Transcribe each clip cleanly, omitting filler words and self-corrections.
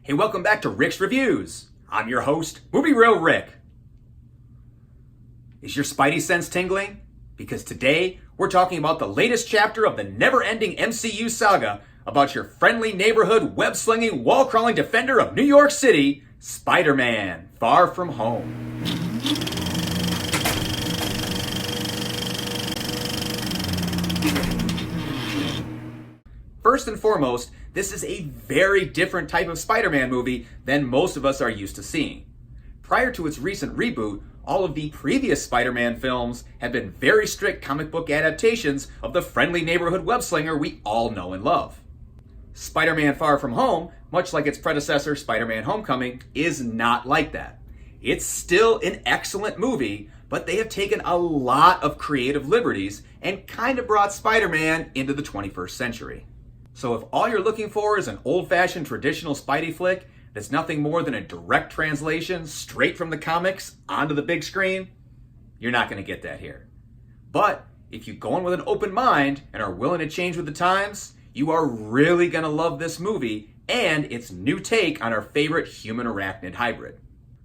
Hey, welcome back to Rick's Reviews. I'm your host, Movie Real Rick. Is your spidey sense tingling? Because today, we're talking about the latest chapter of the never-ending MCU saga about your friendly neighborhood web-slinging, wall-crawling defender of New York City, Spider-Man, Far From Home. First and foremost, this is a very different type of Spider-Man movie than most of us are used to seeing. Prior to its recent reboot, all of the previous Spider-Man films have been very strict comic book adaptations of the friendly neighborhood web-slinger we all know and love. Spider-Man Far From Home, much like its predecessor Spider-Man Homecoming, is not like that. It's still an excellent movie, but they have taken a lot of creative liberties and kind of brought Spider-Man into the 21st century. So if all you're looking for is an old-fashioned traditional Spidey flick that's nothing more than a direct translation straight from the comics onto the big screen, you're not going to get that here. But if you go in with an open mind and are willing to change with the times, you are really going to love this movie and its new take on our favorite human arachnid hybrid.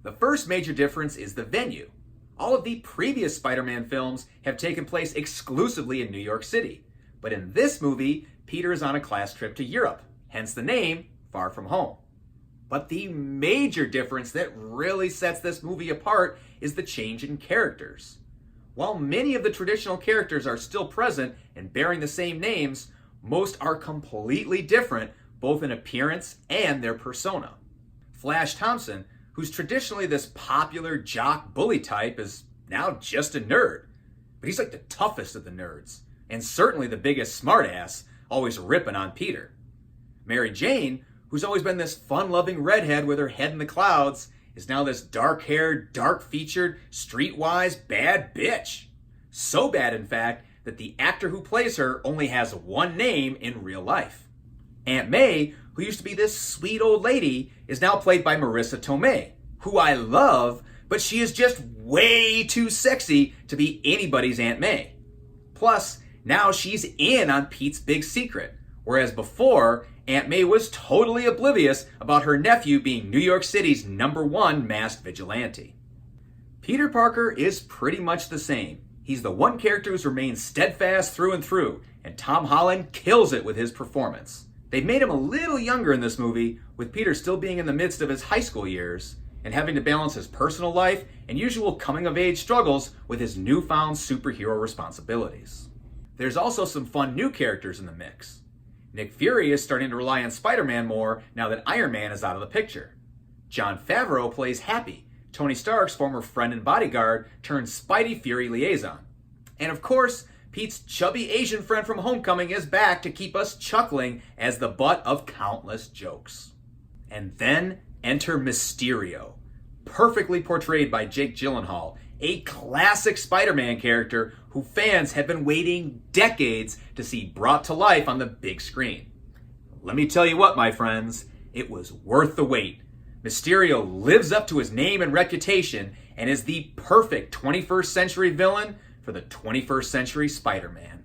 The first major difference is the venue. All of the previous Spider-Man films have taken place exclusively in New York City. But in this movie, Peter is on a class trip to Europe, hence the name Far From Home. But the major difference that really sets this movie apart is the change in characters. While many of the traditional characters are still present and bearing the same names, most are completely different, both in appearance and their persona. Flash Thompson, who's traditionally this popular jock bully type, is now just a nerd. But he's like the toughest of the nerds, and certainly the biggest smartass, always ripping on Peter. Mary Jane, who's always been this fun-loving redhead with her head in the clouds, is now this dark-haired, dark-featured, streetwise bad bitch. So bad, in fact, that the actor who plays her only has one name in real life. Aunt May, who used to be this sweet old lady, is now played by Marissa Tomei, who I love, but she is just way too sexy to be anybody's Aunt May. Plus, now she's in on Pete's big secret, whereas before, Aunt May was totally oblivious about her nephew being New York City's #1 masked vigilante. Peter Parker is pretty much the same. He's the one character who's remained steadfast through and through, and Tom Holland kills it with his performance. They've made him a little younger in this movie, with Peter still being in the midst of his high school years, and having to balance his personal life and usual coming-of-age struggles with his newfound superhero responsibilities. There's also some fun new characters in the mix. Nick Fury is starting to rely on Spider-Man more now that Iron Man is out of the picture. Jon Favreau plays Happy, Tony Stark's former friend and bodyguard turned Spidey Fury liaison. And of course, Pete's chubby Asian friend from Homecoming is back to keep us chuckling as the butt of countless jokes. And then enter Mysterio, perfectly portrayed by Jake Gyllenhaal, a classic Spider-Man character who fans have been waiting decades to see brought to life on the big screen. Let me tell you what, my friends, it was worth the wait. Mysterio lives up to his name and reputation and is the perfect 21st century villain for the 21st century Spider-Man.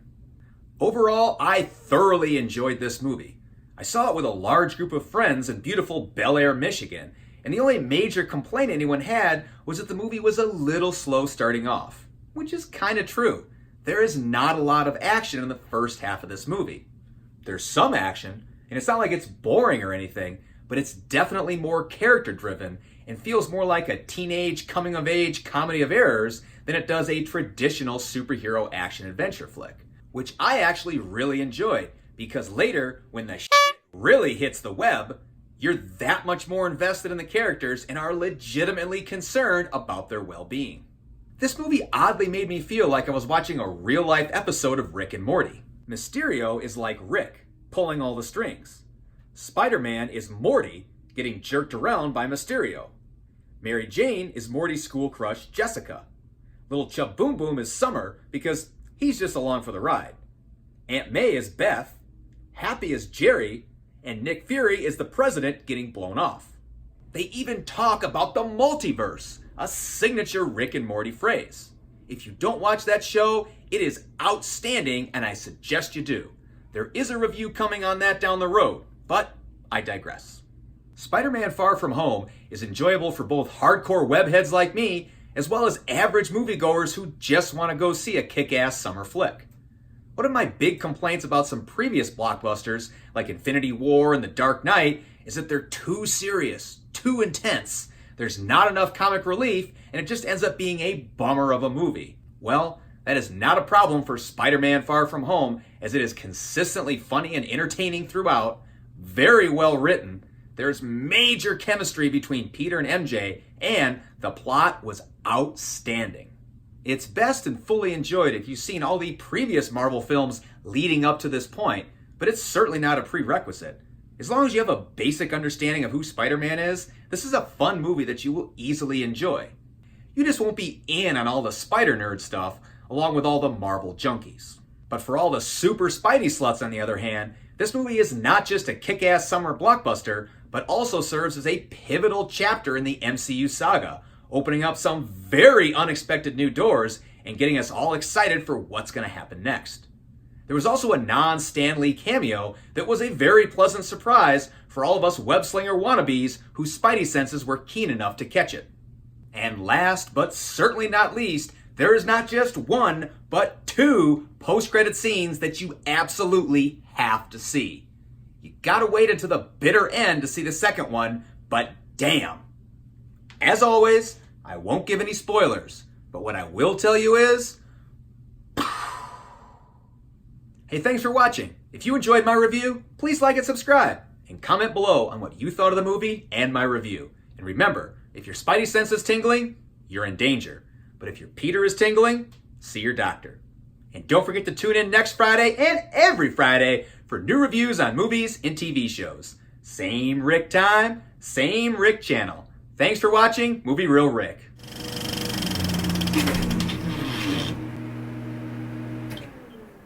Overall, I thoroughly enjoyed this movie. I saw it with a large group of friends in beautiful Bel Air, Michigan, and the only major complaint anyone had was that the movie was a little slow starting off, which is kind of true. There is not a lot of action in the first half of this movie. There's some action, and it's not like it's boring or anything, but it's definitely more character-driven and feels more like a teenage coming-of-age comedy of errors than it does a traditional superhero action-adventure flick, which I actually really enjoyed, because later, when the shit really hits the web, you're that much more invested in the characters and are legitimately concerned about their well-being. This movie oddly made me feel like I was watching a real-life episode of Rick and Morty. Mysterio is like Rick, pulling all the strings. Spider-Man is Morty, getting jerked around by Mysterio. Mary Jane is Morty's school crush, Jessica. Little Chub Boom Boom is Summer, because he's just along for the ride. Aunt May is Beth. Happy is Jerry. And Nick Fury is the president getting blown off. They even talk about the multiverse, a signature Rick and Morty phrase. If you don't watch that show, it is outstanding, and I suggest you do. There is a review coming on that down the road, but I digress. Spider-Man Far From Home is enjoyable for both hardcore webheads like me, as well as average moviegoers who just want to go see a kick-ass summer flick. One of my big complaints about some previous blockbusters, like Infinity War and The Dark Knight, is that they're too serious, too intense. There's not enough comic relief, and it just ends up being a bummer of a movie. Well, that is not a problem for Spider-Man Far From Home, as it is consistently funny and entertaining throughout, very well written. There's major chemistry between Peter and MJ, and the plot was outstanding. It's best and fully enjoyed if you've seen all the previous Marvel films leading up to this point, but it's certainly not a prerequisite. As long as you have a basic understanding of who Spider-Man is, this is a fun movie that you will easily enjoy. You just won't be in on all the Spider-Nerd stuff, along with all the Marvel junkies. But for all the super Spidey sluts, on the other hand, this movie is not just a kick-ass summer blockbuster, but also serves as a pivotal chapter in the MCU saga, opening up some very unexpected new doors and getting us all excited for what's going to happen next. There was also a non-Stan Lee cameo that was a very pleasant surprise for all of us web-slinger wannabes whose spidey senses were keen enough to catch it. And last, but certainly not least, there is not just one, but two post-credit scenes that you absolutely have to see. You gotta wait until the bitter end to see the second one, but damn. As always, I won't give any spoilers, but what I will tell you is... Hey, thanks for watching. If you enjoyed my review, please like and subscribe, and comment below on what you thought of the movie and my review. And remember, if your spidey sense is tingling, you're in danger. But if your Peter is tingling, see your doctor. And don't forget to tune in next Friday and every Friday for new reviews on movies and TV shows. Same Rick time, same Rick channel. Thanks for watching Movie Real Rick.